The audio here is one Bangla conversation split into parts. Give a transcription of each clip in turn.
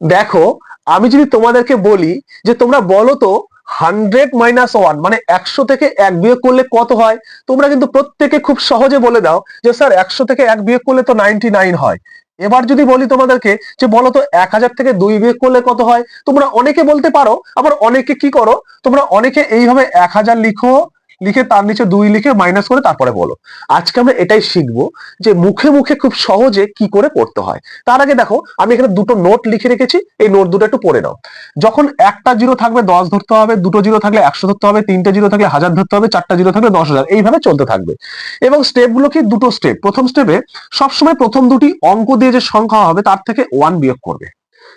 দেখো, আমি যদি তোমাদেরকে বলি যে তোমরা বলো তো 100 - 1 মানে 100 থেকে 1 বিয়োগ করলে কত হয়, তোমরা কিন্তু প্রত্যেকে খুব সহজে বলে দাও যে স্যার 100 থেকে 1 বিয়োগ করলে তো 99 হয়। এবার যদি বলি তোমাদেরকে যে বলো তো 1000 থেকে 2 বিয়োগ করলে কত হয়, তোমরা অনেকে বলতে পারো, আবার অনেকে কি করো, তোমরা অনেকে এইভাবে 1000 লিখো, লিখে তার নিচে 2 লিখে মাইনাস করে তারপরে বলো। আজকে আমরা এটাই শিখবো যে মুখে মুখে খুব সহজে কি করে করতে হয়। তার আগে দেখো, আমি এখানে দুটো নোট লিখে রেখেছি, এই নোট দুটো একটু পড়ে নাও। যখন একটা জিরো থাকবে 10 ধরতে হবে, দুটো জিরো থাকলে 100 ধরতে হবে, তিনটে জিরো থাকলে 1000 ধরতে হবে, চারটা জিরো থাকলে 10,000, এইভাবে চলতে থাকবে। এবং স্টেপ গুলো কি, দুটো স্টেপ। প্রথম স্টেপে সবসময় প্রথম দুটি অঙ্ক দিয়ে যে সংখ্যা হবে তার থেকে 1 বিয়োগ করবে।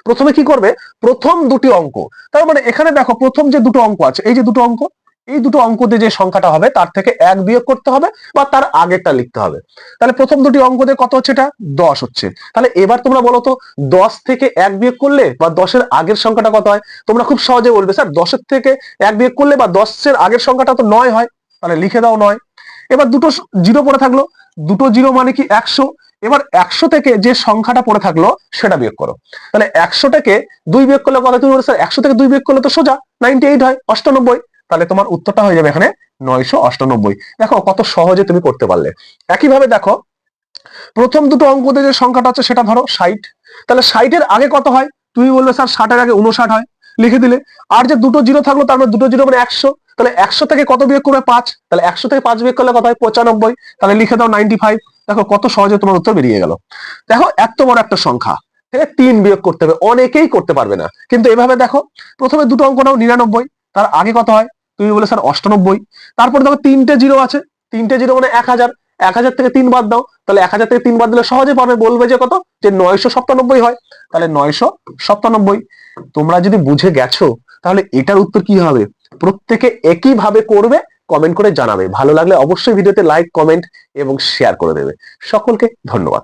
প্রথমে কি করবে, প্রথম দুটি অঙ্ক, তার মানে এখানে দেখো প্রথম যে দুটো অঙ্ক আছে, এই যে দুটো অঙ্ক, এই দুটো অঙ্ক দিয়ে যে সংখ্যাটা হবে তার থেকে 1 বিয়োগ করতে হবে বা তার আগেরটা লিখতে হবে। তাহলে প্রথম দুটি অঙ্ক দিয়ে কত হচ্ছে, এটা 10 হচ্ছে। তাহলে এবার তোমরা বলো তো 10 থেকে 1 বিয়োগ করলে বা 10 এর আগের সংখ্যাটা কত হয়। তোমরা খুব সহজে বলবে স্যার 10 এর থেকে 1 বিয়োগ করলে বা 10 এর আগের সংখ্যাটা তো 9 হয়, তাহলে লিখে দাও 9। এবার দুটো জিরো পড়ে থাকলো, দুটো জিরো মানে কি 100। এবার 100 থেকে যে সংখ্যাটা পড়ে থাকলো সেটা বিয়োগ করো। তাহলে 100 থেকে 2 বিয়োগ করলে কত, তুমি বলো স্যার 100 থেকে 2 বিয়োগ করলে তো সোজা 98 হয়, 98। তাহলে তোমার উত্তরটা হয়ে যাবে এখানে 998। দেখো কত সহজে তুমি করতে পারলে। একইভাবে দেখো, প্রথম দুটো অঙ্কতে যে সংখ্যাটা আছে সেটা ধরো 60। তাহলে 60 এর আগে কত হয়, তুমি বললে স্যার 60 এর আগে 59 হয়, লিখে দিলে। আর যে দুটো জিরো থাকলো তার মানে দুটো জিরো মানে 100। তাহলে 100 থেকে কত বিয়োগ করবে, 5। তাহলে 100 থেকে 5 বিয়োগ করলে কত হয়, 95। তাহলে লিখে দাও 95। দেখো কত সহজে তোমার উত্তর বেরিয়ে গেল। দেখো এত বড় একটা সংখ্যা থেকে 3 বিয়োগ করতে হবে, অনেকেই করতে পারবে না। কিন্তু এভাবে দেখো, প্রথমে দুটো অঙ্ক নাও 99, তার আগে কত হয়, তুমি বলে স্যার 98। তারপরে দেখো তিনটে জিরো আছে, তিনটে জিরো মানে 1000, 1000 থেকে 3 বাদ দাও, তাহলে 1000 থেকে 3 বাদ দিলে সহজে পারবে, বলবে যে কত, যে 997 হয়। তাহলে 997। তোমরা যদি বুঝে গেছো তাহলে এটার উত্তর কি হবে, প্রত্যেকে একই ভাবে করবে, কমেন্ট করে জানাবে। ভালো লাগলে অবশ্যই ভিডিওতে লাইক, কমেন্ট এবং শেয়ার করে দেবে। সকলকে ধন্যবাদ।